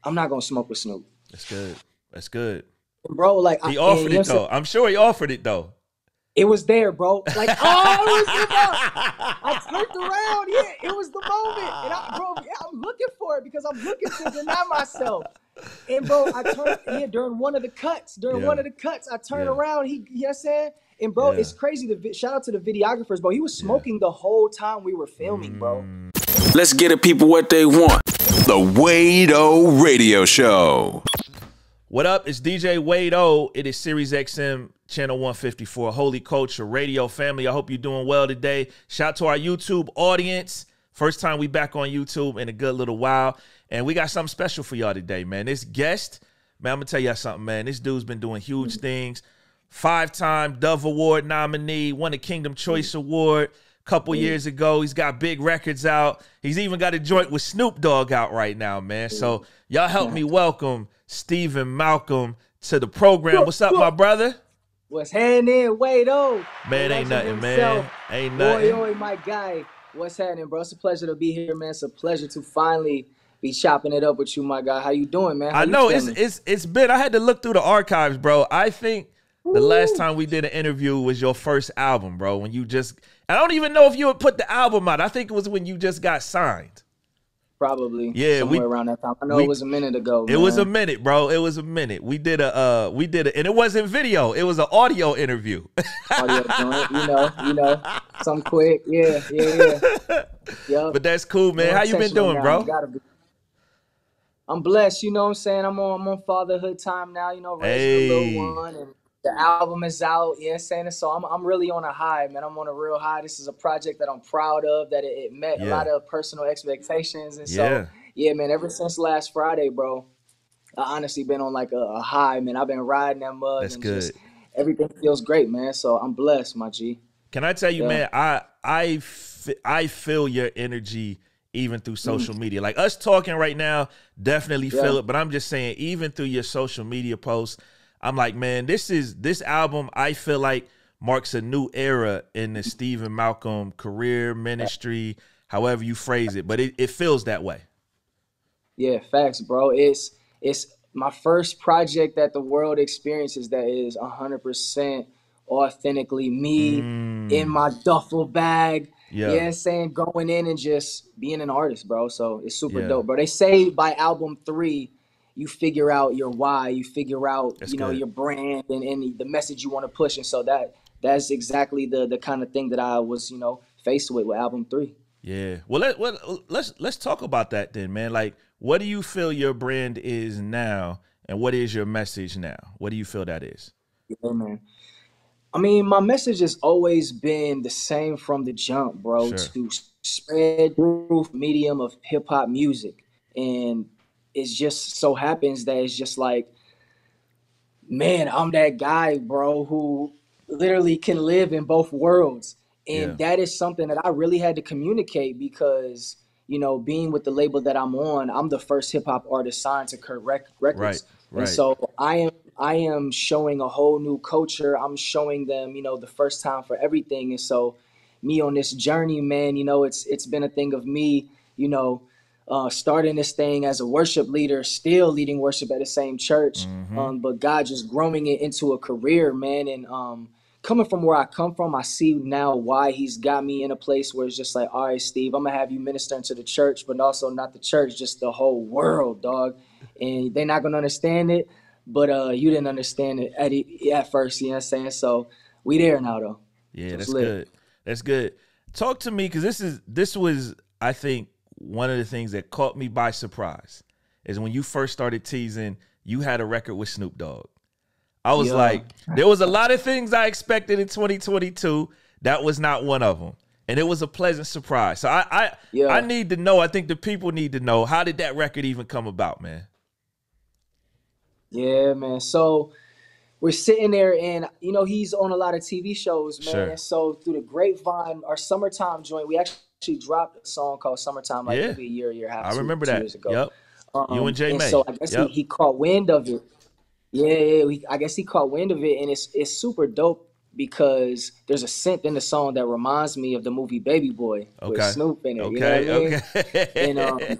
I'm not gonna smoke with Snoop. That's good. That's good. Bro, like He offered it though. I'm sure he offered it though. It was there, bro. Like, oh, it was I turned around. Yeah, it was the moment. And I'm looking for it because I'm looking to deny myself. And bro, I turned during one of the cuts. I turned around. You know what I'm saying? And bro, it's crazy. Shout out to the videographers, bro. He was smoking the whole time we were filming, bro. Let's get the people what they want. The Wade-O Radio Show. What up? It's DJ Wade-O. It is Sirius XM Channel 154, Holy Culture Radio family. I hope you're doing well today. Shout out to our YouTube audience. First time we back on YouTube in a good little while. And we got something special for y'all today, man. This guest, man, I'm going to tell y'all something, man. This dude's been doing huge things. 5-time Dove Award nominee, won a Kingdom Choice Award a couple years ago. He's got big records out. He's even got a joint with Snoop Dogg out right now, man. So y'all help me welcome Stephen Malcolm to the program. What's up, my brother? What's happening, Wade-O? Man, ain't nothing, man. Ain't nothing. Boy, my guy. What's happening, bro? It's a pleasure to be here, man. It's a pleasure to finally be chopping it up with you, my guy. How you doing, man? I know it's been. I had to look through the archives, bro. I think the last time we did an interview was your first album, bro. When you just, I don't even know if you would put the album out. I think it was when you just got signed. Probably. Yeah, somewhere around that time. I know it was a minute ago. It was a minute, bro. It was a minute. We did and it wasn't video. It was an audio interview. Audio joint, you know, something quick. Yeah. Yep. But that's cool, man. How you been doing, bro? I'm blessed. You know what I'm saying? I'm on fatherhood time now. You know, raising a little one, and the album is out. You know what I'm saying? So I'm really on a high, man. I'm on a real high. This is a project that I'm proud of, that it met a lot of personal expectations. And so, man, ever since last Friday, bro, I honestly been on like a high, man. I've been riding that mug. That's and good. Just everything feels great, man. So I'm blessed, my G. Can I tell you, man, I feel your energy even through social media. Like us talking right now, definitely feel it. But I'm just saying, even through your social media posts, I'm like, man, this album, I feel like marks a new era in the Stephen Malcolm career, ministry, however you phrase it. But it feels that way. Yeah, facts, bro. It's my first project that the world experiences that is 100% authentically me in my duffel bag. Yeah, you know what I'm saying? Going in and just being an artist, bro. So it's super dope, bro. They say by album 3, you figure out your why, you figure out, your brand and the message you want to push. And so that's exactly the kind of thing that I was, faced with album 3. Yeah. Well, let's talk about that then, man. Like, what do you feel your brand is now, and what is your message now? What do you feel that is? Yeah, man. I mean, my message has always been the same from the jump, bro, to spread the medium of hip hop music. And it just so happens that it's just like, man, I'm that guy, bro, who literally can live in both worlds. And that is something that I really had to communicate because, being with the label that I'm on, I'm the first hip hop artist signed to Kurt Records. Right. And so I am showing a whole new culture. I'm showing them, the first time for everything. And so me on this journey, man, it's been a thing of me, starting this thing as a worship leader, still leading worship at the same church. But God just growing it into a career, man. And coming from where I come from, I see now why he's got me in a place where it's just like, all right, Steve, I'm going to have you ministering to the church, but also not the church, just the whole world, dog. And they're not going to understand it. But you didn't understand it at first, you know what I'm saying? So we there now, though. Yeah, that's good. That's good. Talk to me, because this was, I think, one of the things that caught me by surprise is when you first started teasing, you had a record with Snoop Dogg. I was like, there was a lot of things I expected in 2022. That was not one of them. And it was a pleasant surprise. So I need to know, I think the people need to know, how did that record even come about, man? Yeah, man. So we're sitting there and, he's on a lot of TV shows, man. Sure. And so through the grapevine, our summertime joint, we actually dropped a song called Summertime maybe a year and a half. I remember 2 that. years ago. Yep. You and J. May. So I guess he caught wind of it. I guess he caught wind of it. And it's super dope because there's a synth in the song that reminds me of the movie Baby Boy with Snoop in it. Okay. You know what I mean?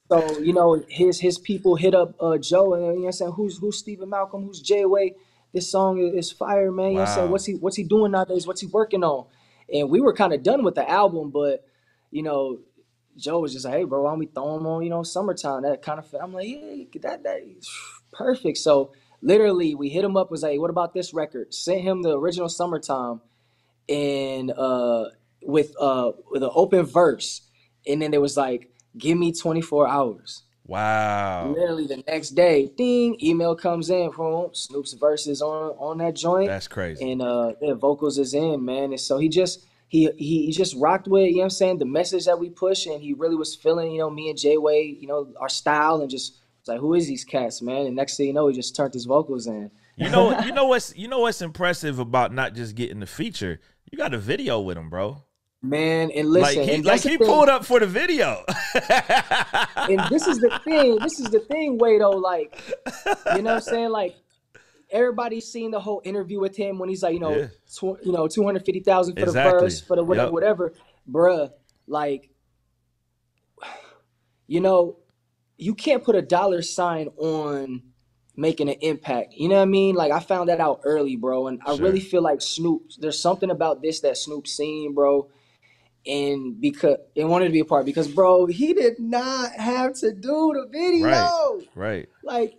And So, his people hit up Joe, and you know what I'm saying, who's Stephen Malcolm, who's Jay Way. This song is fire, man. You know what I'm saying? Wow. What's he doing nowadays? What's he working on? And we were kind of done with the album, but you know, Joe was just like, hey, bro, why don't we throw him on, summertime? That kind of I'm like, yeah, that perfect. So literally we hit him up, was like, what about this record? Sent him the original Summertime and with an open verse. And then it was like, give me 24 hours. Wow. Literally the next day, ding, email comes in from Snoop's verses on that joint. That's crazy. And yeah, vocals is in, man. And so he just rocked with, you know what I'm saying, the message that we push, and he really was feeling, me and Jay Way, our style, and just was like, who is these cats, man? And next thing you know, he just turned his vocals in. You know what's impressive about not just getting the feature? You got a video with him, bro. Man, and listen, he pulled up for the video. And this is the thing, Wado, like, you know what I'm saying? Like, everybody's seen the whole interview with him when he's like, 250,000 for the verse, for the whatever. Bruh, like, you can't put a dollar sign on making an impact. You know what I mean? Like, I found that out early, bro. And I really feel like there's something about this that Snoop's seen, bro. And because it wanted to be a part, because bro, he did not have to do the video. Right. Like,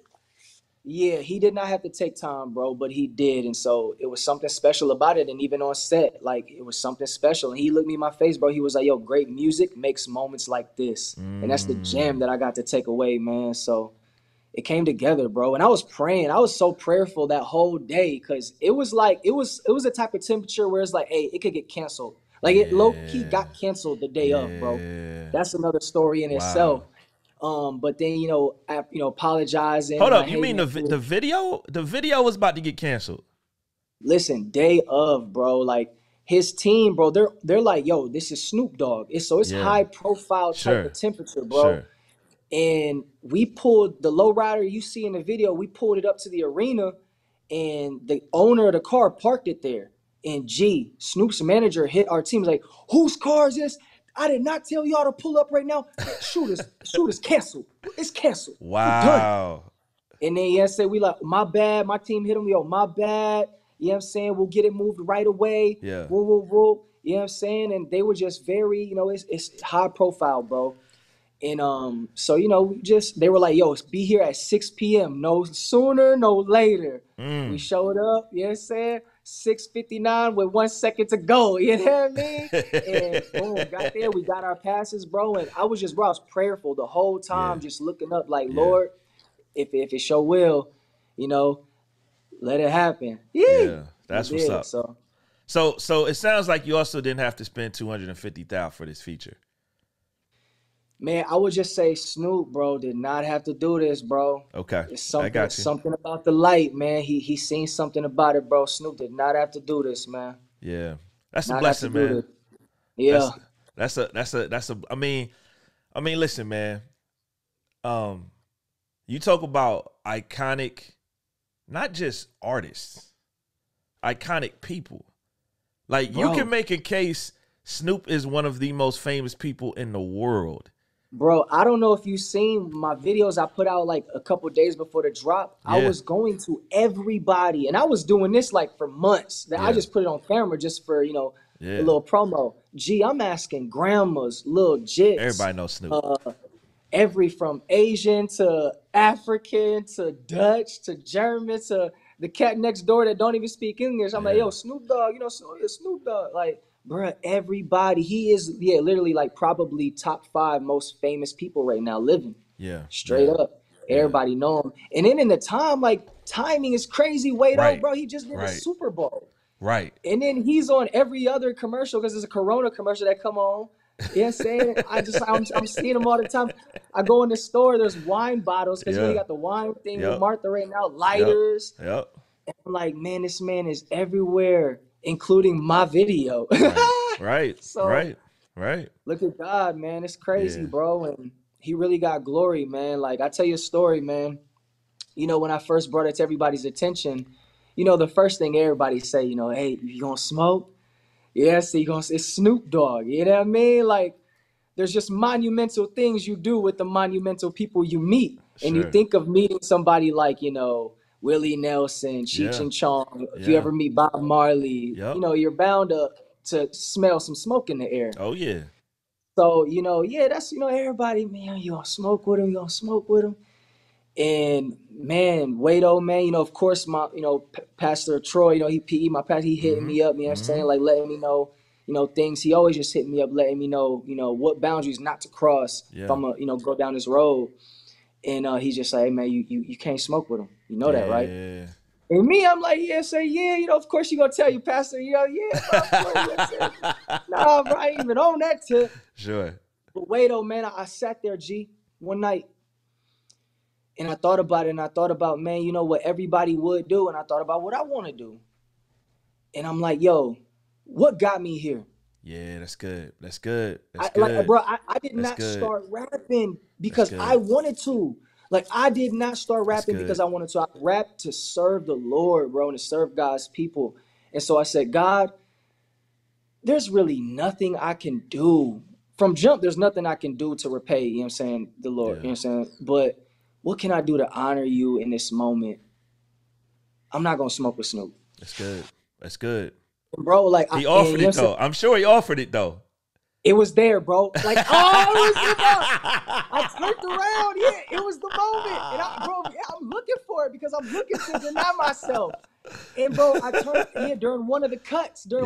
yeah, he did not have to take time, bro, but he did. And so it was something special about it. And even on set, like, it was something special. And he looked me in my face, bro. He was like, yo, great music makes moments like this. And that's the gem that I got to take away, man. So it came together, bro. And I was praying. I was so prayerful that whole day, because it was like, it was a type of temperature where it's like, hey, it could get canceled. Like, it low-key got canceled the day of, bro. That's another story in itself. But then, apologizing. Hold up, like, you mean the video? The video was about to get canceled. Listen, day of, bro. Like, his team, bro, they're like, yo, this is Snoop Dogg. It's high profile type of temperature, bro. Sure. And we pulled the lowrider you see in the video, we pulled it up to the arena, and the owner of the car parked it there. And Snoop's manager hit our team, was like, whose car is this? I did not tell y'all to pull up right now. Shoot is canceled. It's canceled. Wow. And then say we like, my bad. My team hit him, yo, my bad. You know what I'm saying? We'll get it moved right away. Yeah. Whoa. You know what I'm saying? And they were just very, it's high profile, bro. And so, they were like, yo, be here at 6 p.m. No sooner, no later. We showed up, you know what I'm saying? 6:59 with 1 second to go, you know what I mean? And boom, got there. We got our passes, bro. And I was prayerful the whole time, just looking up like, Lord, if it show will, let it happen. Yeah, that's what's up. So it sounds like you also didn't have to spend $250,000 for this feature. Man, I would just say Snoop, bro, did not have to do this, bro. Okay, I got you. Something about the light, man. He seen something about it, bro. Snoop did not have to do this, man. Yeah, that's a blessing, man. Yeah, that's a. I mean, listen, man. You talk about iconic, not just artists, iconic people. Like, you can make a case Snoop is one of the most famous people in the world. Bro, I don't know if you've seen my videos I put out like a couple days before the drop. Yeah. I was going to everybody, and I was doing this like for months. I just put it on camera just for, a little promo. I'm asking grandmas, little jits. Everybody knows Snoop. From Asian to African to Dutch to German to the cat next door that don't even speak English. I'm like, yo, Snoop Dogg, Snoop Dogg. Like, bruh, everybody. He is, literally like probably top 5 most famous people right now living. Yeah. Straight up. Everybody know him. And then in the time, like, timing is crazy. Bro, he just did the Super Bowl. Right. And then he's on every other commercial, because there's a Corona commercial that come on. You know what I'm saying? I'm seeing him all the time. I go in the store, there's wine bottles, because we got the wine thing with Martha right now, lighters. Yep. And I'm like, man, this man is everywhere, including my video. Right. So, right. Look at God, man. It's crazy, bro. And he really got glory, man. Like, I tell you a story, man. When I first brought it to everybody's attention, the first thing everybody say, hey, you gonna smoke? Yeah, so it's Snoop Dogg. You know what I mean? Like, there's just monumental things you do with the monumental people you meet. And you Sure. think of meeting somebody like, Willie Nelson, Cheech Yeah. and Chong. If you Yeah. ever meet Bob Marley, Yep. you're bound to smell some smoke in the air. Oh yeah. So, yeah, that's, everybody, man, you gonna smoke with him, you gonna smoke with him. And man, Wado, man, of course, my, Pastor Troy, my pastor, he hitting Mm-hmm. me up, you know what I'm Mm-hmm. saying? Like letting me know, things. He always just hitting me up, letting me know, what boundaries not to cross if Yeah. I'm go down this road. And he's just like, hey man, you can't smoke with him. You know that, right? Yeah. And me, I'm like, yeah, say, yeah, of course you're gonna tell you, Pastor, yeah, bro, of course, yeah, nah, bro, I ain't even on that tip. Sure. But Wado, man, I sat there, G, one night. And I thought about it, and I thought about, man, what everybody would do, and I thought about what I want to do. And I'm like, yo, what got me here? Yeah, that's good. That's good. That's I like, good. bro, I did That's not good. start rapping That's because I good. wanted to. Like, I did not start That's rapping because good. I wanted to. I rapped to serve the Lord, bro, and to serve God's people. And so I said, God, there's really nothing I can do. From jump, there's nothing I can do to repay, you know what I'm saying, the Lord, you know Yeah. what I'm saying? But what can I do to honor you in this moment? I'm not gonna smoke with Snoop, That's good. That's good. bro. Like, He and you offered know what I'm it saying? though. I'm sure he offered it though. It was there, bro. Like, oh, it was there, bro. I turned around, yeah, it was the moment, and I'm looking for it because I'm looking to deny myself. And bro, I turned during one of the cuts. Yeah. I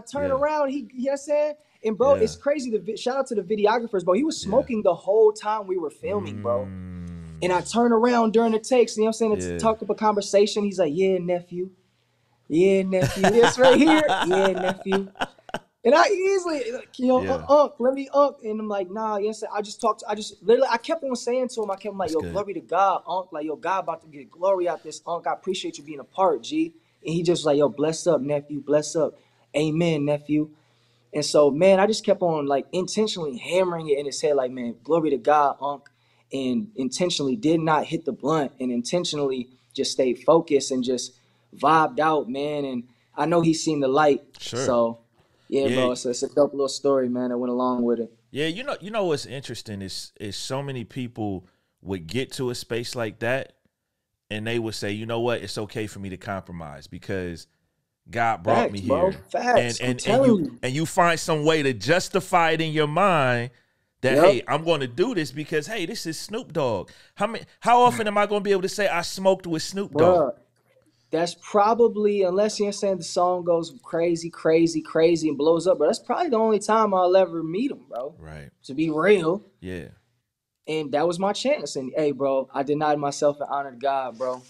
turned Yeah. around. You know what I'm saying? And bro, Yeah. it's crazy. Shout out to the videographers, bro. He was Yeah. smoking the whole time we were filming, bro. Mm. And I turn around during the takes, you know what I'm saying? It's Yeah. talk up a conversation. He's like, yeah, nephew. Yeah, nephew. This right here. Yeah, nephew. And I easily, Yeah. let me And I'm like, nah, yes, I just talked, literally, I kept on saying to him, I kept like, That's yo, good. glory to God, like, yo, God about to get glory out this, I appreciate you being a part, G. And he just like, yo, bless up, nephew, bless up. Amen, nephew. And so, man, I just kept on like intentionally hammering it in his head, like, man, glory to God, and intentionally did not hit the blunt and intentionally just stayed focused and just vibed out, man. And I know he's seen the light. Sure. So, yeah, Yeah. bro, it's a dope little story, man, that went along with it. Yeah, you know what's interesting is so many people would get to a space like that and they would say, you know what, it's okay for me to compromise because God brought me Facts, bro. here. Facts. I'm And telling you. you find some way to justify it in your mind that, Yep. hey, I'm going to do this because, hey, this is Snoop Dogg. How often am I going to be able to say I smoked with Snoop Dogg? Bruh, that's probably, unless you're saying the song goes crazy, crazy, crazy and blows up, but that's probably the only time I'll ever meet him, bro. Right. To be real. Yeah. And that was my chance. And hey, bro, I denied myself and honored God, bro.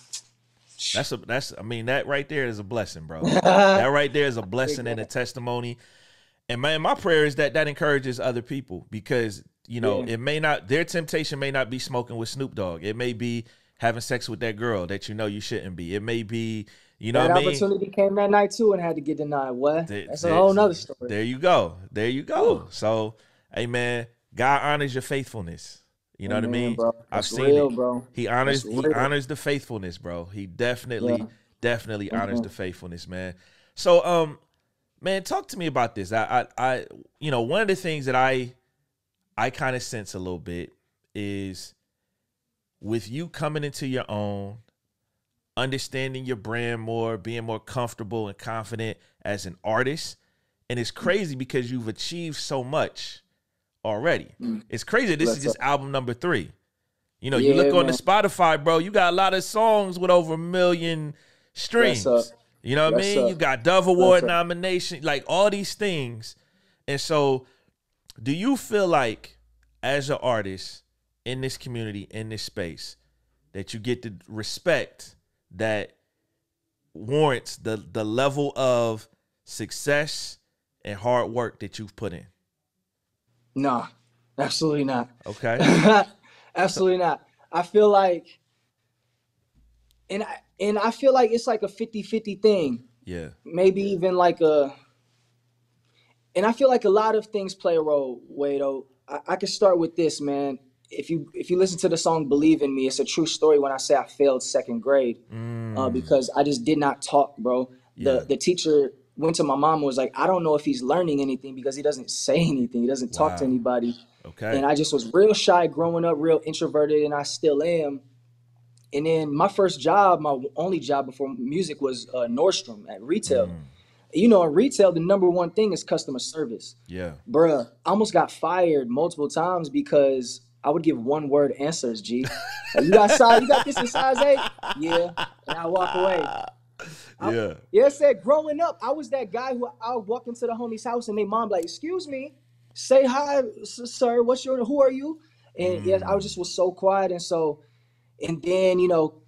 That right there is a blessing, bro. That right there is a blessing and a testimony. And man, my prayer is that encourages other people because, it may not, their temptation may not be smoking with Snoop Dogg. It may be having sex with that girl that you shouldn't be. It may be, That what I mean? opportunity came that night too and had to get denied. What? That's a There- whole nother story. There you go. There you go. Whew. So, hey man, God honors your faithfulness. You know what I Amen, mean? bro. I've That's seen real, it. bro. He That's real. honors the faithfulness, bro. He definitely honors Mhm. the faithfulness, man. So, man, talk to me about this. I one of the things that I kind of sense a little bit is with you coming into your own, understanding your brand more, being more comfortable and confident as an artist. And it's crazy because you've achieved so much already. It's crazy. This is just album number 3. You Yeah, look on the man. Spotify, bro, you got a lot of songs with over 1 million streams. Bless up. You know what I Bless mean? up. You got Dove Award Bless up. nomination, like all these things. And so do you feel like as an artist in this community, in this space, that you get the respect that warrants the level of success and hard work that you've put in? Nah, absolutely not. Okay. Absolutely not. I feel like, and I feel like it's like a 50-50 thing. Yeah. Maybe even like and I feel like a lot of things play a role, Wado. I can start with this, man. If you listen to the song "Believe in Me," it's a true story when I say I failed second grade because I just did not talk, bro. Yeah. The teacher went to my mom and was like, I don't know if he's learning anything because he doesn't say anything. He doesn't talk to Wow. anybody. Okay. And I just was real shy growing up, real introverted, and I still am. And then my first job, my only job before music was Nordstrom at retail. You know, in retail, the number one thing is customer service. Yeah. Bruh, I almost got fired multiple times because I would give one word answers, G. Like, you got this in size 8? Yeah. And I walk away. I said growing up, I was that guy who I would walk into the homie's house and they mom like, excuse me, say hi, sir, who are you? And yes, I was so quiet. And then, you know,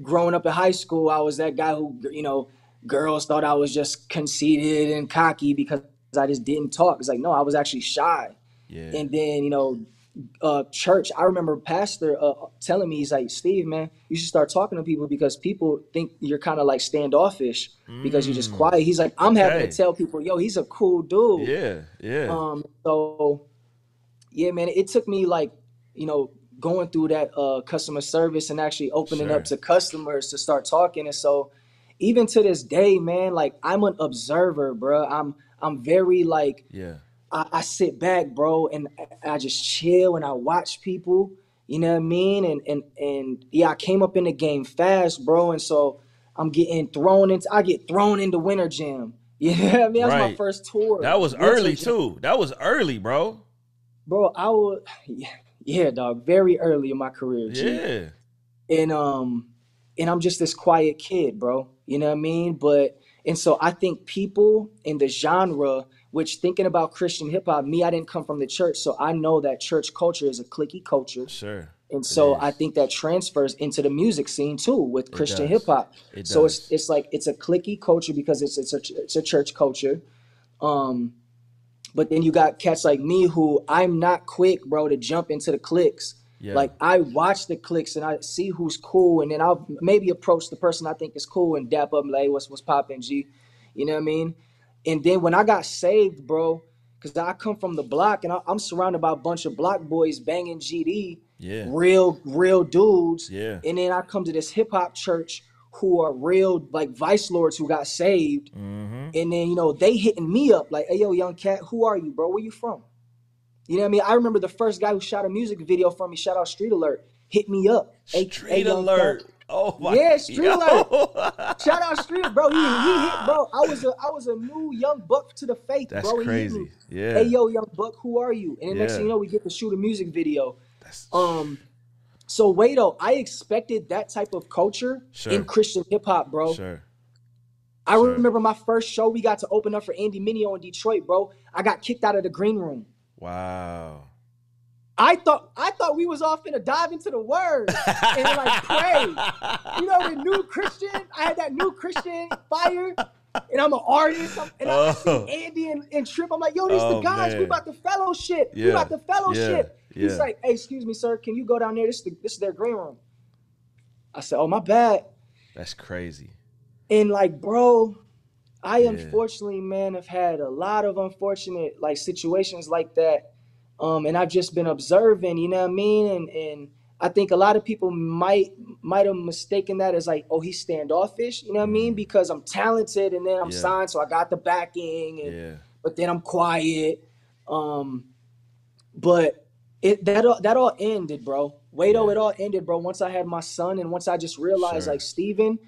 growing up in high school, I was that guy who, you know, girls thought I was just conceited and cocky because I just didn't talk. It's like, no, I was actually shy. Yeah. And then, you know, church, I remember pastor telling me, he's like, Steve, man, you should start talking to people because people think you're kind of like standoffish because you're just quiet. He's like, I'm having to tell people, yo, he's a cool dude. Yeah. So yeah, man, it took me like, you know, going through that customer service and actually opening up to customers to start talking. And so even to this day, man, like I'm an observer, bro. I'm very like, I sit back, bro, and I just chill and I watch people, you know what I mean? And yeah, I came up in the game fast, bro. And so I get thrown into Winter Jam. You know what I mean? That was my first tour. That was early too. That was early, bro. Bro, I was, yeah, dog, very early in my career, G. Yeah. And I'm just this quiet kid, bro. You know what I mean? And so I think people in the genre, which thinking about Christian hip hop, I didn't come from the church, so I know that church culture is a cliquey culture. Sure. And so I think that transfers into the music scene too with Christian hip hop. So it's like it's a cliquey culture because it's a church culture. But then you got cats like me who I'm not quick, bro, to jump into the cliques. Yeah. Like I watch the cliques and I see who's cool, and then I'll maybe approach the person I think is cool and dap up and like, hey, what's poppin', G? You know what I mean? And then when I got saved, bro, because I come from the block and I'm surrounded by a bunch of block boys banging GD, real dudes. Yeah. And then I come to this hip hop church who are real like vice lords who got saved. And then, you know, they hitting me up like, hey, yo, young cat, who are you, bro? Where you from? You know what I mean? I remember the first guy who shot a music video for me, shout out Street Alert, hit me up. Street Alert. Oh my. Yeah, Street Alert. Shout out Street, bro. He hit, bro. I was a new young buck to the faith, That's bro. He crazy. hit me. Yeah. Hey, yo, young buck, who are you? And the next thing you know, we get to shoot a music video. So Wado, I expected that type of culture in Christian hip hop, bro. I remember my first show, we got to open up for Andy Mineo in Detroit, bro. I got kicked out of the green room. Wow. I thought we was all finna dive into the word and like pray. You know, the new Christian, I had that new Christian fire, and I'm an artist. I see Andy and Trip. I'm like, yo, these the guys. Man. We about to fellowship. We about to fellowship. He's like, hey, excuse me, sir. Can you go down there? This is their green room. I said, oh, my bad. That's crazy. And like, bro, I unfortunately, man, have had a lot of unfortunate like situations like that. And I've just been observing, you know what I mean? And I think a lot of people might have mistaken that as like, oh, he's standoffish, you know what I mean? Because I'm talented and then I'm signed, so I got the backing, but then I'm quiet. But that all ended, bro. Wado, it all ended, bro. Once I had my son and once I just realized like, Steven,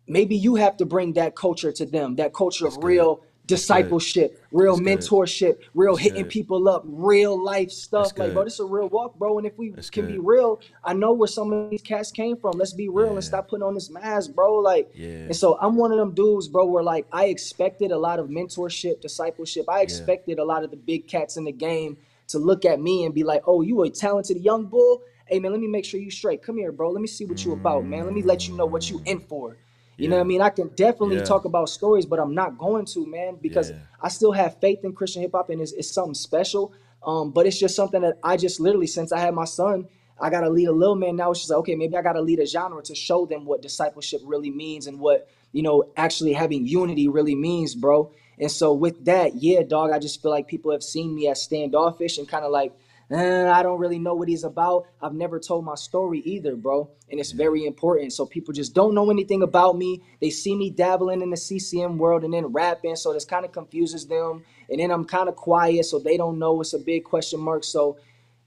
maybe you have to bring that culture to them, that culture of real discipleship, real mentorship, real hitting people up, real life stuff. Like, bro, this is a real walk, bro. And if we can be real, I know where some of these cats came from. Let's be real and stop putting on this mask, bro. Like, and so I'm one of them dudes, bro, where like I expected a lot of mentorship, discipleship. I expected a lot of the big cats in the game to look at me and be like, oh, you a talented young bull? Hey, man, let me make sure you straight. Come here, bro. Let me see what you about, man. Let me let you know what you in for. You know what I mean? I can definitely talk about stories, but I'm not going to, man, because I still have faith in Christian hip hop and it's something special. But it's just something that I just literally, since I had my son, I got to lead a little man now. It's just like, okay, maybe I got to lead a genre to show them what discipleship really means and what, you know, actually having unity really means, bro. And so with that, dog, I just feel like people have seen me as standoffish and kind of like, I don't really know what he's about. I've never told my story either, bro. And it's very important. So people just don't know anything about me. They see me dabbling in the CCM world and then rapping. So this kind of confuses them. And then I'm kind of quiet. So they don't know. It's a big question mark. So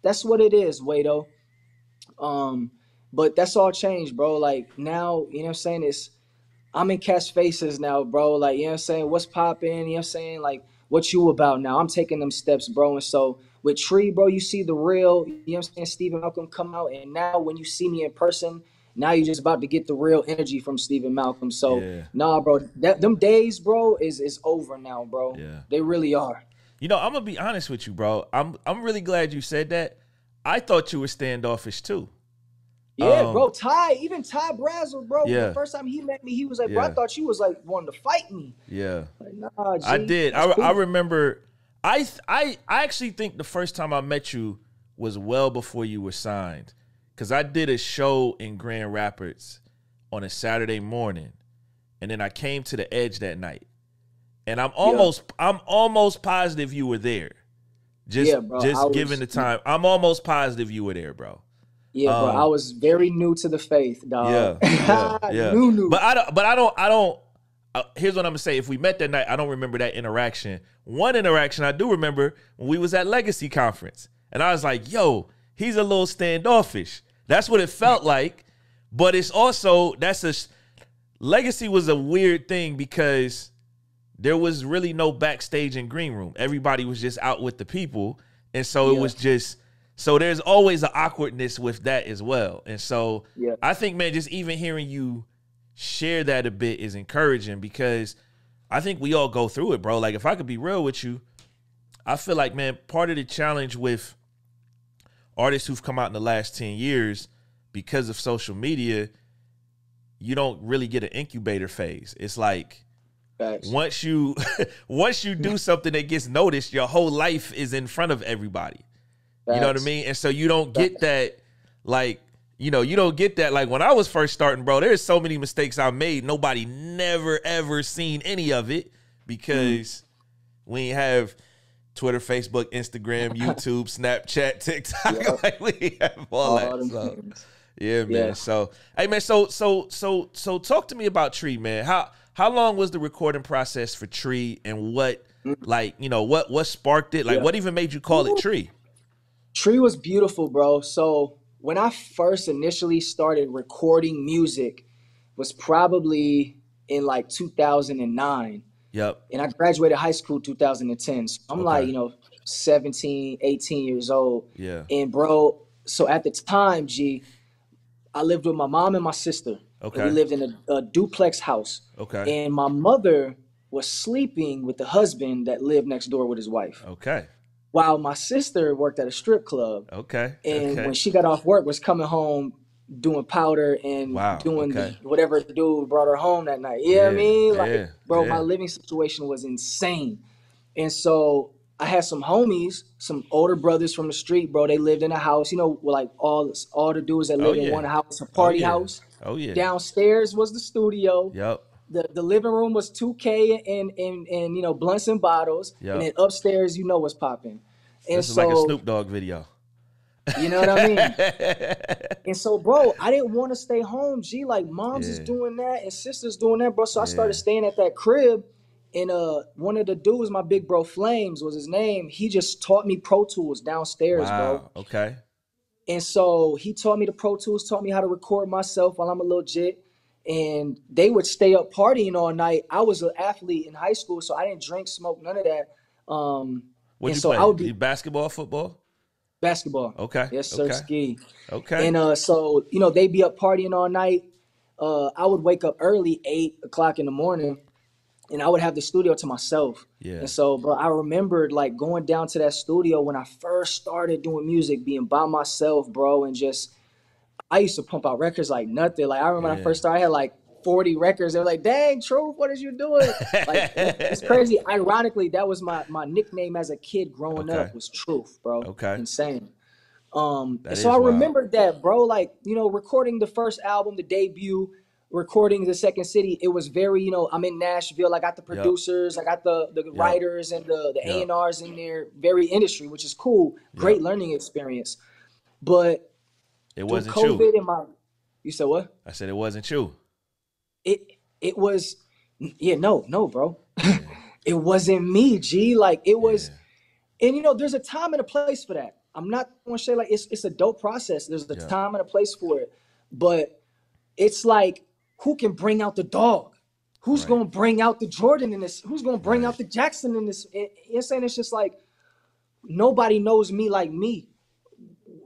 that's what it is, Wado. But that's all changed, bro. Like now, you know what I'm saying? I'm in cast faces now, bro. Like, you know what I'm saying? What's popping? You know what I'm saying? Like, what you about now? I'm taking them steps, bro. And so with Tree, bro, you see the real, you know what I'm saying, Stephen Malcolm come out. And now when you see me in person, now you're just about to get the real energy from Stephen Malcolm. So, Yeah. nah, bro, them days, bro, is over now, bro. Yeah. They really are. You know, I'm gonna be honest with you, bro. I'm really glad you said that. I thought you were standoffish too. Yeah, bro. Even Ty Brazel, bro. The Yeah. first time he met me, he was like, bro, I Yeah. thought you was like wanting to fight me. Yeah. Like, nah, G, I did. that's I cool. remember. I actually think the first time I met you was well before you were signed, because I did a show in Grand Rapids on a Saturday morning, and then I came to the Edge that night, and I'm almost positive you were there. Just given the time, I'm almost positive you were there, bro. Yeah, bro. I was very new to the faith, dog. Yeah. New. But I don't. Here's what I'm gonna say. If we met that night, I don't remember that interaction. One interaction I do remember when we was at Legacy Conference, and I was like, "Yo, he's a little standoffish." That's what it felt like. But it's also Legacy was a weird thing because there was really no backstage and green room. Everybody was just out with the people, and so it was just. So there's always an awkwardness with that as well. And so I think, man, just even hearing you share that a bit is encouraging, because I think we all go through it, bro. Like, if I could be real with you, I feel like, man, part of the challenge with artists who've come out in the last 10 years because of social media, you don't really get an incubator phase. It's like once you do something that gets noticed, your whole life is in front of everybody. You know what I mean? And so you don't get that, like, you don't get that. Like, when I was first starting, bro, there's so many mistakes I made. Nobody never, ever seen any of it, because we have Twitter, Facebook, Instagram, YouTube, Snapchat, TikTok. Like, we have all that. So, yeah, man. So, hey, man, so talk to me about Tree, man. How long was the recording process for Tree, and what, like, what sparked it? Like, what even made you call it Tree? Tree was beautiful, bro. So when I first initially started recording music was probably in like 2009. Yep. And I graduated high school 2010. So I'm like, 17, 18 years old. Yeah. And bro, so at the time, G, I lived with my mom and my sister. Okay. And we lived in a duplex house. Okay. And my mother was sleeping with the husband that lived next door with his wife. Okay. While my sister worked at a strip club. Okay. And when she got off work, was coming home doing powder and doing whatever the dude brought her home that night. You know what I mean? Like, bro, my living situation was insane. And so I had some homies, some older brothers from the street, bro. They lived in a house, like all the dudes that lived in one house, a party house. Oh, yeah. Downstairs was the studio. Yep. The living room was 2K and blunts and bottles. Yep. And then upstairs, what's popping. And this is like a Snoop Dogg video. You know what I mean? And so, bro, I didn't want to stay home. G, like, mom's is doing that and sister's doing that, bro. So I started staying at that crib. And one of the dudes, my big bro Flames was his name. He just taught me Pro Tools downstairs, bro. Okay. And so he taught me the Pro Tools, taught me how to record myself while I'm a little jit. And they would stay up partying all night. I was an athlete in high school, so I didn't drink, smoke, none of that. What'd you play? I would be basketball, football? Basketball. Okay. Yes, sir. Okay. Ski. Okay. And so, they'd be up partying all night. I would wake up early, 8 o'clock in the morning, and I would have the studio to myself. Yeah. And so, bro, I remembered like going down to that studio when I first started doing music, being by myself, bro, and I used to pump out records like nothing. Like, I remember when I first started, I had like 40 records. They were like, dang, Truth, what is you doing? Like, it's crazy. Ironically, that was my nickname as a kid growing up was Truth, bro. Okay. Insane. And so I remembered that, bro, like, recording the first album, the debut, recording the Second City, it was very, you know, I'm in Nashville. I got the producers, I got the writers and the A&Rs in there, very industry, which is cool. Great learning experience. But it through wasn't COVID you. you said what? I said it wasn't you. It was, no, bro. It wasn't me, G. Like it was, and you know, there's a time and a place for that. I'm not gonna say like it's a dope process. There's a time and a place for it. But it's like, who can bring out the dog? Who's gonna bring out the Jordan in this? Who's gonna bring out the Jackson in this? You know what I'm saying? It's just like nobody knows me like me.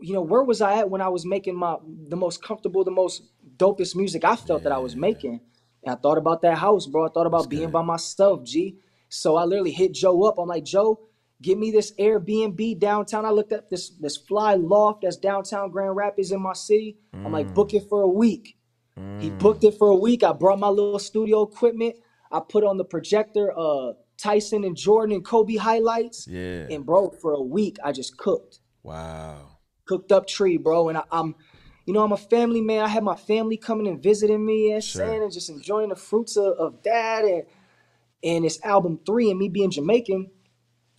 You know, where was I at when I was making the most comfortable, the most dopest music I felt that I was making? And I thought about that house, bro. I thought about being by myself, G. So I literally hit Joe up. I'm like, Joe, give me this Airbnb downtown. I looked at this fly loft that's downtown Grand Rapids in my city. I'm like, book it for a week. He booked it for a week. I brought my little studio equipment. I put on the projector Tyson and Jordan and Kobe highlights. Yeah. And bro, for a week, I just cooked. Wow. Cooked up tree, bro. And I'm a family man. I had my family coming and visiting me and saying and just enjoying the fruits of that and it's album 3 and me being Jamaican.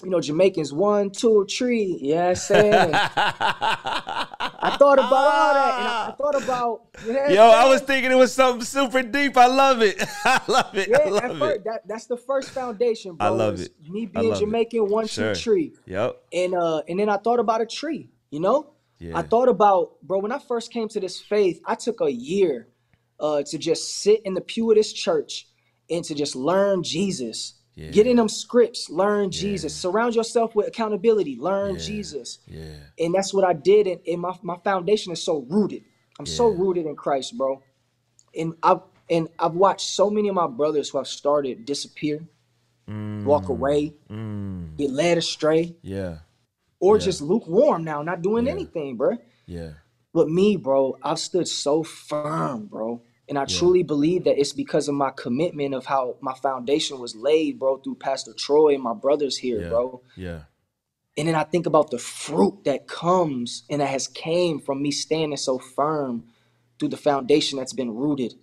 You know, Jamaicans 1, 2, tree. Yeah, I'm saying. I thought about all that, and I thought about. You know I was thinking it was something super deep. I love it. I love it. Yeah, I love it. That's the first foundation, bro. I love it. Me being Jamaican, 1, 2, tree. Yep. And then I thought about a tree. You know, yeah. I thought about, bro. When I first came to this faith, I took a year to just sit in the pew of this church and to just learn Jesus. Yeah. Get in them scripts, learn Jesus. Surround yourself with accountability, learn Jesus. Yeah. And that's what I did. And my foundation is so rooted. I'm so rooted in Christ, bro. And I've watched so many of my brothers who have started disappear, walk away, get led astray. Yeah. Or just lukewarm now, not doing anything, bro. Yeah. But me, bro, I've stood so firm, bro. And I truly believe that it's because of my commitment of how my foundation was laid, bro, through Pastor Troy and my brothers here, bro. Yeah. And then I think about the fruit that comes and that has came from me standing so firm through the foundation that's been rooted.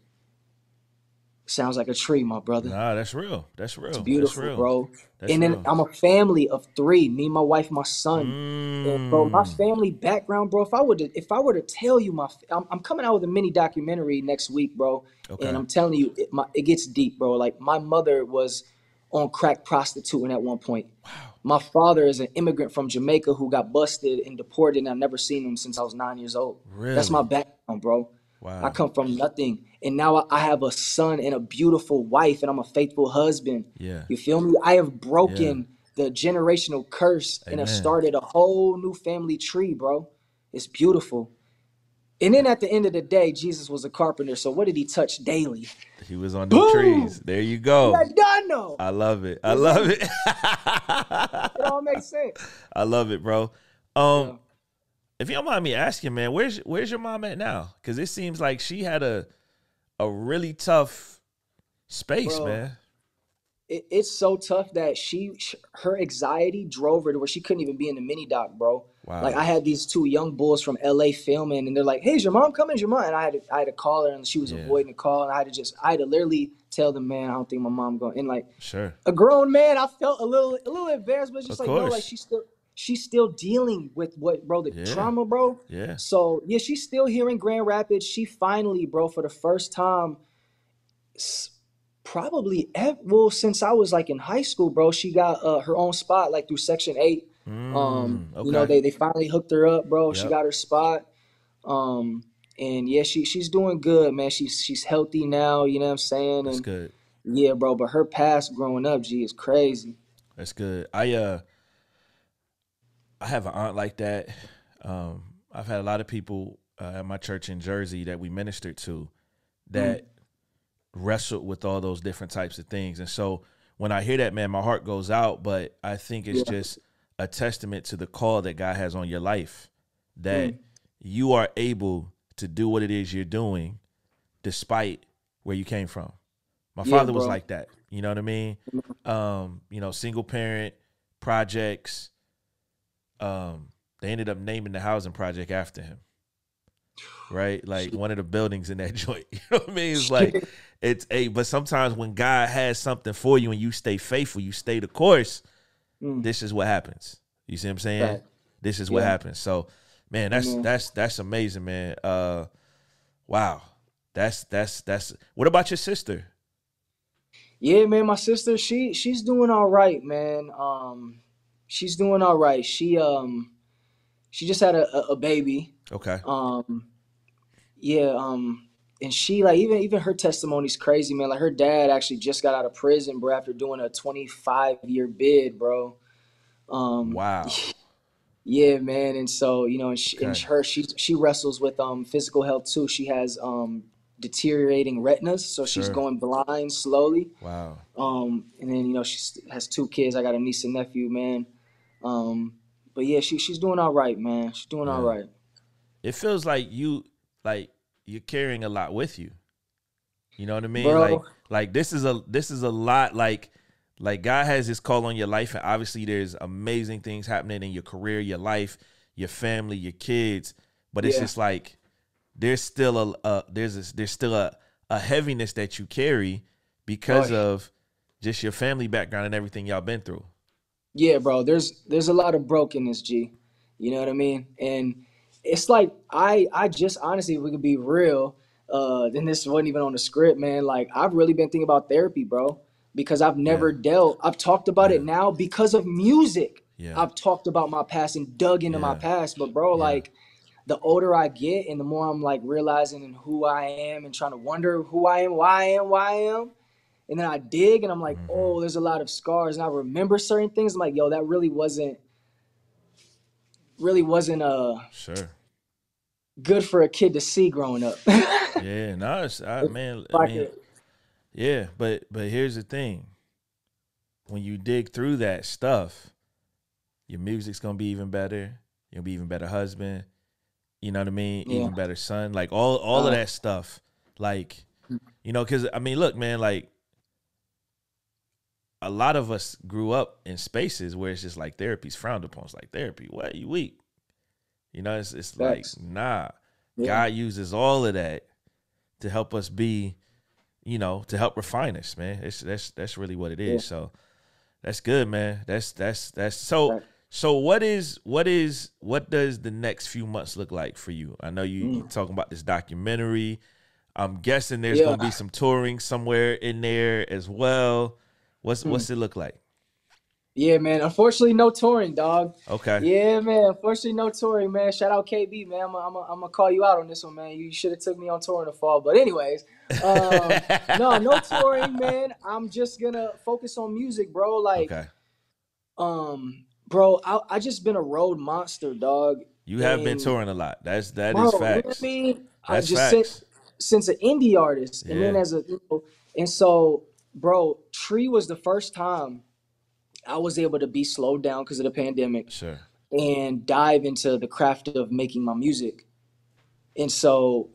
Sounds like a tree, my brother. Nah, that's real. That's real. It's beautiful, that's real. bro. That's and then real. I'm a family of 3, me, my wife, my son. And bro, my family background, bro, if I were to tell you I'm coming out with a mini documentary next week, bro. Okay. And I'm telling you, it gets deep, bro. Like my mother was on crack prostituting at one point. Wow. My father is an immigrant from Jamaica who got busted and deported, and I've never seen him since I was 9 years old. Really? That's my background, bro. Wow. I come from nothing. And now I have a son and a beautiful wife, and I'm a faithful husband. Yeah. You feel me? I have broken the generational curse and have started a whole new family tree, bro. It's beautiful. And then at the end of the day, Jesus was a carpenter. So what did he touch daily? He was on the trees. There you go. Done. I love it. I love it. It all makes sense. I love it, bro. If you don't mind me asking, man, where's your mom at now? Because it seems like she had a really tough space, bro, man. It's so tough that her anxiety drove her to where she couldn't even be in the mini doc, bro. Wow. Like I had these 2 young bulls from LA filming, and they're like, "Hey, is your mom coming? Is your mom?" And I had to call her, and she was avoiding the call, and I had to literally tell them, "Man, I don't think my mom going." And like, a grown man, I felt a little embarrassed, but it's just no, like she's still dealing with the trauma, bro. Yeah. So yeah, she's still here in Grand Rapids. She finally, bro, for the first time, probably since I was like in high school, bro, she got her own spot like through Section 8. Okay. You know, they finally hooked her up, bro. Yep. She got her spot. And yeah, she's doing good, man. She's healthy now, you know what I'm saying? That's good. Yeah, bro, but her past growing up, G, is crazy. That's good. I have an aunt like that. I've had a lot of people at my church in Jersey that we ministered to that wrestled with all those different types of things. And so when I hear that, man, my heart goes out, but I think it's just a testament to the call that God has on your life, that you are able to do what it is you're doing despite where you came from. My father was like that. You know what I mean? You know, single parent, projects. They ended up naming the housing project after him. right? Like one of the buildings in that joint. You know what I mean? It's like but sometimes when God has something for you and you stay faithful, you stay the course, this is what happens. You see what I'm saying? Right. This is what happens. So, man, that's amazing, man. Wow. That's what about your sister? Yeah, man, my sister, she's doing all right, man. She's doing all right. She just had a baby. Okay. Um, yeah, and she like even her testimony's crazy, man. Like her dad actually just got out of prison, bro, after doing a 25-year bid, bro. Um, Wow. yeah, man. And so, and Okay. she wrestles with physical health too. She has deteriorating retinas, so she's Sure. going blind slowly. Wow. And then she has 2 kids. I got a niece and nephew, man. But yeah, she's doing all right, man. She's doing all Yeah. right. It feels like you're carrying a lot with you. You know what I mean? Bro. Like this is a lot. Like God has His call on your life, and obviously there's amazing things happening in your career, your life, your family, your kids. But it's just like there's still a heaviness that you carry because of just your family background and everything y'all been through. Yeah, bro. There's a lot of brokenness, G. You know what I mean? And it's like I just honestly, if we could be real, then this wasn't even on the script, man. Like I've really been thinking about therapy, bro, because I've never dealt. I've talked about it now because of music. Yeah. I've talked about my past and dug into my past, but bro, like the older I get and the more I'm like realizing and who I am and trying to wonder who I am, why I am. And then I dig and I'm like, oh, there's a lot of scars. And I remember certain things. I'm like, yo, that really wasn't Sure. good for a kid to see growing up. Yeah, no, I mean, yeah, but here's the thing. When you dig through that stuff, your music's gonna be even better. You'll be even better husband. You know what I mean? Yeah. Even better son. Like all of that stuff. Like, because I mean, look, man, like a lot of us grew up in spaces where it's just like therapy's frowned upon. It's like therapy, what? You weak. It's like, nah. Yeah. God uses all of that to help us be, to help refine us, man. That's really what it is. Yeah. So that's good, man. That's so. Right. So what does the next few months look like for you? I know you talking about this documentary. I'm guessing there's gonna be some touring somewhere in there as well. What's it look like? Yeah, man. Unfortunately, no touring, dog. Okay. Yeah, man. Unfortunately, no touring, man. Shout out KB, man. I'm gonna call you out on this one, man. You should have took me on tour in the fall. But anyways, no touring, man. I'm just gonna focus on music, bro. Like, bro, I just been a road monster, dog. You have been touring a lot. That is facts. You know what I mean? That's I just facts. since an indie artist, and then as and so, bro, Tree was the first time I was able to be slowed down because of the pandemic, and dive into the craft of making my music. And so,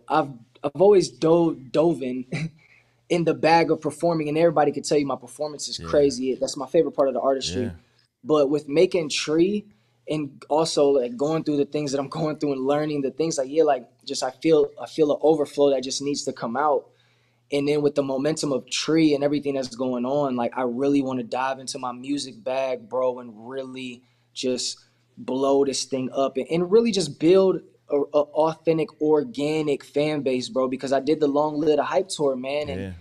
I've always dove in the bag of performing, and everybody could tell you my performance is crazy. That's my favorite part of the artistry. But with making Tree, and also like going through the things that I'm going through and learning the things, I feel an overflow that just needs to come out. And then with the momentum of Tree and everything that's going on, like I really want to dive into my music bag, bro, and really just blow this thing up and really just build a authentic, organic fan base, bro. Because I did the Long Live the Hype tour, man, and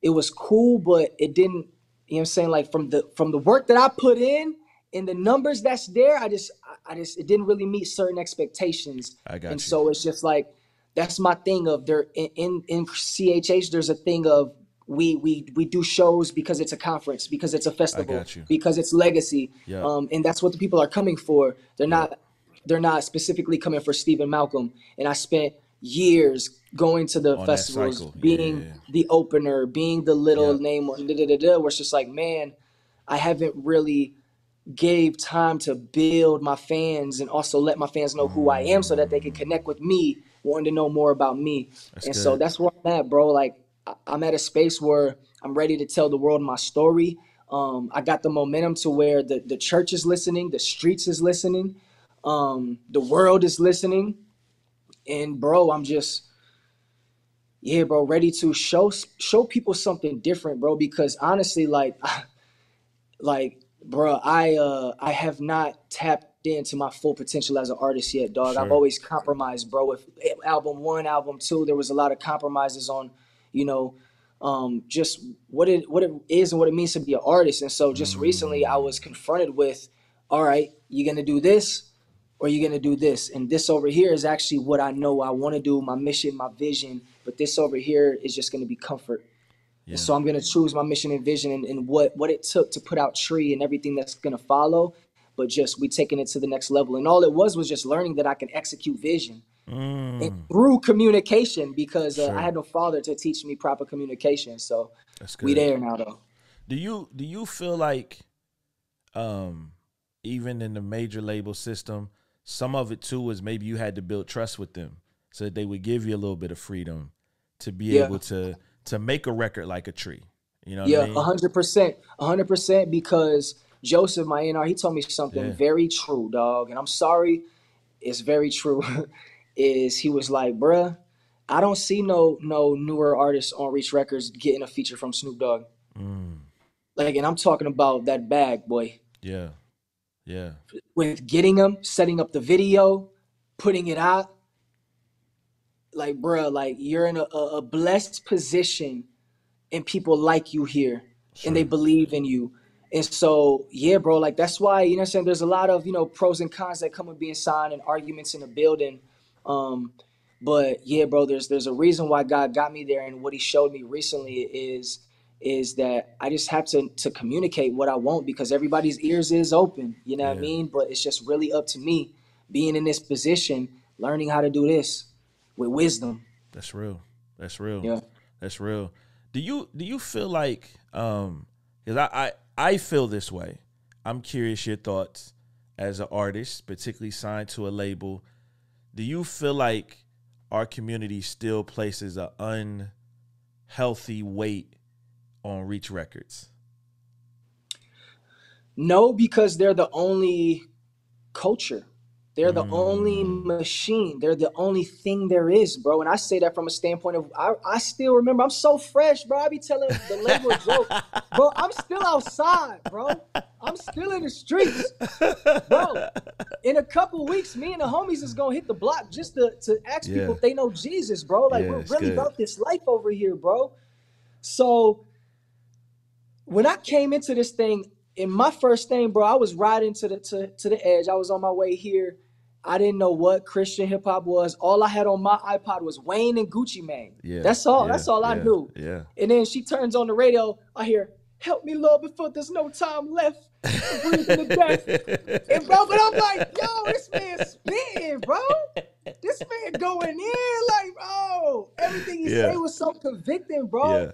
it was cool, but it didn't. You know what I'm saying? Like from the work that I put in and the numbers that's there, I just it didn't really meet certain expectations. So it's just like. That's my thing of there in CHH. There's a thing of we do shows because it's a conference, because it's a festival, because it's legacy, and that's what the people are coming for. They're not specifically coming for Stephen Malcolm. And I spent years going to the festivals, being the opener, being the little name, where it's just like, man, I haven't really gave time to build my fans and also let my fans know who I am so that they can connect with me, wanting to know more about me. So that's where I'm at, bro. Like I'm at a space where I'm ready to tell the world my story. I got the momentum to where the church is listening, the streets is listening, the world is listening. And bro, I'm just, yeah, bro, ready to show people something different, bro. Because honestly, like, bro, I have not tapped into my full potential as an artist yet, dog. I've Sure. always compromised, bro. With album one, album two, there was a lot of compromises on, you know, just what it is and what it means to be an artist. And so just recently, I was confronted with, all right, you're gonna do this, or you're gonna do this, and this over here is actually what I know I want to do, my mission, my vision. But this over here is just gonna be comfort. And Yeah. so I'm going to choose my mission and vision and what it took to put out Tree and everything that's going to follow. But just we taking it to the next level. And all it was just learning that I can execute vision and through communication, because I Sure. had no father to teach me proper communication. So That's we good. there now, though. Do you feel like even in the major label system, some of it too is maybe you had to build trust with them so that they would give you a little bit of freedom to be Yeah. able to make a record like a Tree. You know what I Yeah, mean? 100%. 100%, because Joseph, my NR, he told me something Yeah. very true, dog. And I'm sorry, it's very true. Is he was like, bruh, I don't see no newer artists on Reach Records getting a feature from Snoop Dogg. Like, and I'm talking about that bag, boy. Yeah. Yeah. With getting them, setting up the video, putting it out. Like, bruh, like you're in a blessed position and people like you here and they Sure. believe in you. And so, yeah, bro, like that's why, you know what I'm saying? There's a lot of, pros and cons that come with being signed and arguments in the building. Um, but yeah, bro, there's a reason why God got me there. And what he showed me recently is that I just have to communicate what I want, because everybody's ears is open, you know what I Yeah. mean? But it's just really up to me being in this position, learning how to do this with wisdom. That's real. That's real. Yeah. That's real. Do you feel like cuz I feel this way. I'm curious your thoughts as an artist, particularly signed to a label. Do you feel like our community still places an unhealthy weight on Reach Records? No, because they're the only culture. They're the only machine. They're the only thing there is, bro. And I say that from a standpoint of I still remember. I'm so fresh, bro. I be telling the label a joke, bro. I'm still outside, bro. I'm still in the streets, bro. In a couple weeks, me and the homies is gonna hit the block just to ask Yeah. people if they know Jesus, bro. Like, Yeah, we're it's really good. about this life over here, bro. So when I came into this thing, in my first thing, bro, I was riding to the edge. I was on my way here. I didn't know what Christian hip hop was. All I had on my iPod was Wayne and Gucci Mane. Yeah. That's all. Yeah. That's all I Yeah. knew. Yeah. And then she turns on the radio. I hear, "Help me, Lord, before there's no time left to breathe in the death." And bro, but I'm like, yo, this man spitting, bro. This man going in, like, bro. Everything he Yeah. say was so convicting, bro.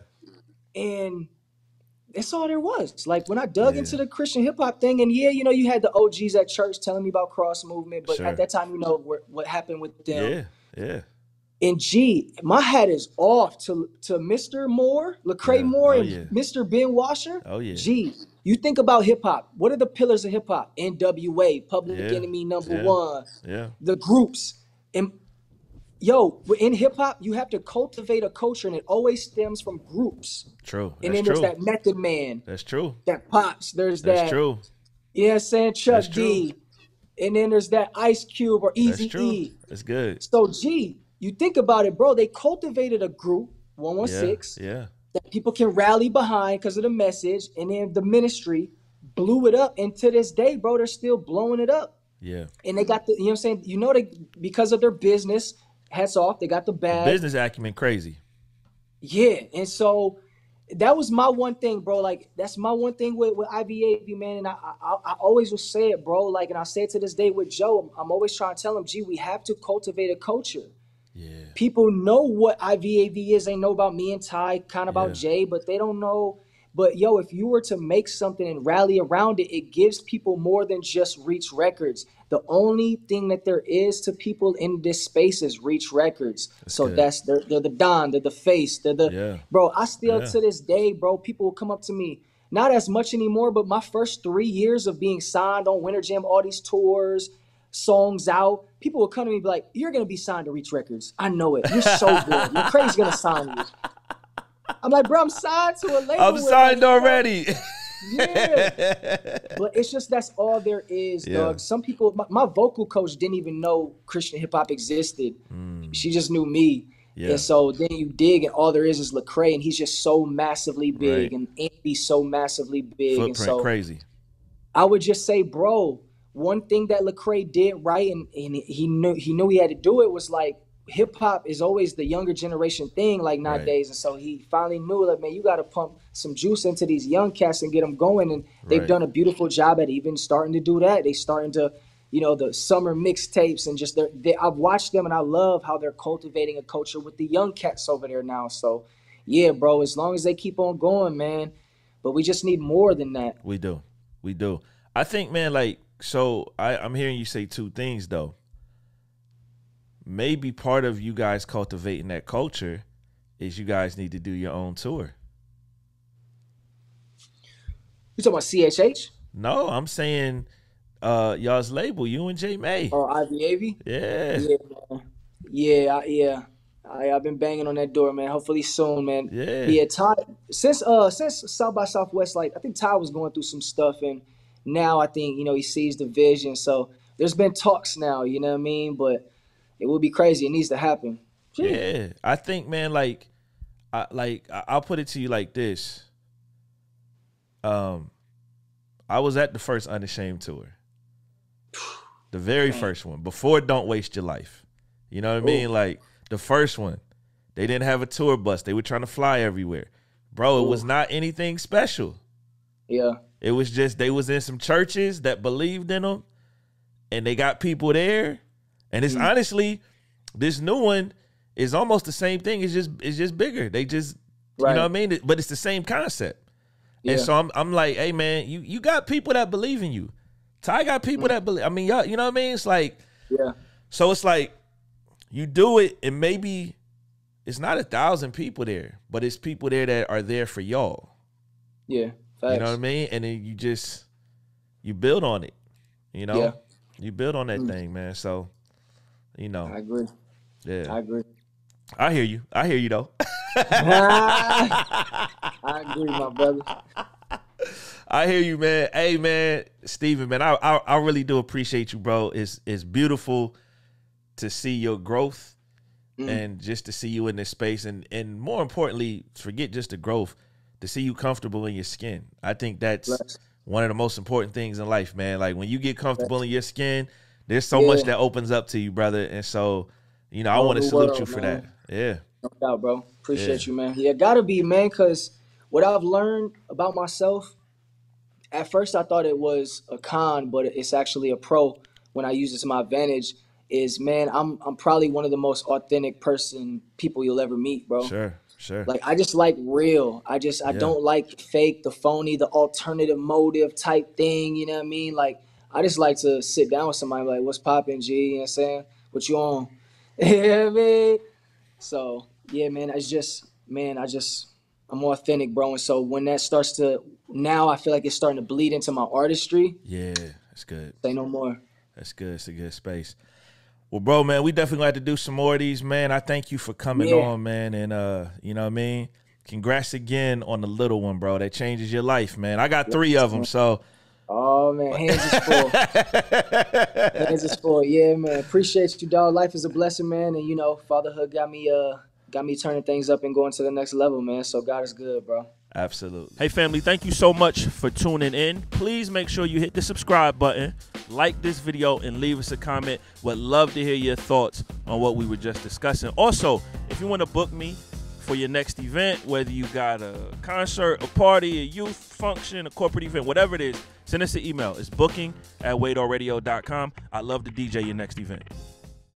Yeah. And that's all there was. Like, when I dug Yeah. into the Christian hip hop thing, and yeah, you had the OGs at church telling me about cross movement, but Sure. at that time, what happened with them. Yeah. Yeah. And G, my hat is off to Mr. Moore, Lecrae Yeah. Moore, Oh, and yeah. Mr. Ben Washer. Oh, yeah. G, you think about hip hop. What are the pillars of hip hop? NWA, Public Yeah. Enemy number Yeah. one, Yeah. the groups. And yo, in hip hop, you have to cultivate a culture, and it always stems from groups. True. And That's then there's true. that Method Man, That's true. that Pops. There's That's that, true. you know what I'm saying, Chuck That's true. D. And then there's that Ice Cube or That's Easy true. E. That's good. So, G, you think about it, bro. They cultivated a group, Yeah. 116, Yeah. that people can rally behind because of the message. And then the ministry blew it up. And to this day, bro, they're still blowing it up. Yeah. And they got the, you know what I'm saying? They, because of their business, hats off, they got the bag. Business acumen crazy. Yeah. And so that was my one thing, bro. Like, that's my one thing with IVAV, man. And I always will say it, bro. Like, and I say it to this day with Joe. I'm always trying to tell him, G, we have to cultivate a culture. Yeah. People know what IVAV is. They know about me and Ty, kind of about Jay, but they don't know. But yo, if you were to make something and rally around it, it gives people more than just Reach Records. The only thing that there is to people in this space is Reach Records. So good. that's they're the Don, they're the face, they're the Yeah. bro. I still Yeah. to this day, bro, people will come up to me. Not as much anymore, but my first 3 years of being signed on Winter Jam, all these tours, songs out, people will come to me and be like, "You're gonna be signed to Reach Records. I know it. You're so good. Lecrae's gonna sign you." I'm like, bro, I'm signed to a label. I'm signed already. Yeah. But it's just that's all there is, dog. Some people, my vocal coach didn't even know Christian hip hop existed. She just knew me. Yeah. And so then you dig, and all there is Lecrae, and he's just so massively big, and Andy's so massively big. Footprint and so crazy. I would just say, bro, one thing that Lecrae did right, and he knew he had to do it, was like, hip hop is always the younger generation thing, like nowadays. And so he finally knew, like, man, you got to pump some juice into these young cats and get them going. And they've done a beautiful job at even starting to do that. They starting to, you know, the summer mixtapes, and just I've watched them, and I love how they're cultivating a culture with the young cats over there now. So yeah, bro, as long as they keep on going, man, but we just need more than that. We do. I think, man, like, so I'm hearing you say two things though. Maybe part of you guys cultivating that culture is you guys need to do your own tour. You talking about CHH? No, I'm saying y'all's label, you and J May. Or IVAV? Yeah. Yeah, man. I've been banging on that door, man. Hopefully soon, man. Yeah. Ty, since South by Southwest, like, I think Ty was going through some stuff, and now I think, you know, he sees the vision. So there's been talks now, you know what I mean? But it would be crazy. It needs to happen. Yeah. I think, man, I'll put it to you like this. I was at the first Unashamed tour. The very first one. Before Don't Waste Your Life. You know what I mean? Like, the first one. They didn't have a tour bus. They were trying to fly everywhere. Bro, it was not anything special. Yeah. It was just they was in some churches that believed in them, and they got people there. And it's honestly, this new one is almost the same thing. It's just bigger. They just, you know what I mean? But it's the same concept. Yeah. And so I'm like, hey man, you got people that believe in you. Ty got people that believe. I mean, y'all, you know what I mean? It's like, so it's like you do it, and maybe it's not 1,000 people there, but it's people there that are there for y'all. Yeah, facts. You know what I mean? And then you build on it. You know, you build on that thing, man. So. You know. I agree. Yeah. I agree. I hear you though. I agree, my brother. I hear you, man. Hey, man, Steven, man, I really do appreciate you, bro. It's beautiful to see your growth and just to see you in this space. And more importantly, forget just the growth, to see you comfortable in your skin. I think that's one of the most important things in life, man. Like, when you get comfortable in your skin, there's so much that opens up to you, brother. And so, you know, I want to salute you for that. Yeah. No doubt, bro. Appreciate you, man. Yeah, gotta be, man, because what I've learned about myself, at first I thought it was a con, but it's actually a pro when I use it to my advantage, is, man, I'm probably one of the most authentic people you'll ever meet, bro. Sure. Like, I just like real. I don't like fake, the phony, the alternative motive type thing, you know what I mean? Like, I just like to sit down with somebody like, what's poppin', G? You know what I'm saying? What you on? You know what I mean? So, yeah, man, I'm authentic, bro. And so when that starts to, now I feel like it's starting to bleed into my artistry. Yeah, that's good. Say no more. That's good. It's a good space. Well, bro, man, we definitely got to do some more of these, man. I thank you for coming on, man. And, you know what I mean? Congrats again on the little one, bro. That changes your life, man. I got 3 of them, so. Oh, man, hands is full. Hands is full. Yeah, man. Appreciate you, dog. Life is a blessing, man. And, you know, fatherhood got me turning things up and going to the next level, man. So God is good, bro. Absolutely. Hey, family, thank you so much for tuning in. Please make sure you hit the subscribe button, like this video, and leave us a comment. Would love to hear your thoughts on what we were just discussing. Also, if you want to book me for your next event, whether you got a concert, a party, a youth function, a corporate event, whatever it is, send us an email. It's booking@wadeoradio.com. I'd love to DJ your next event.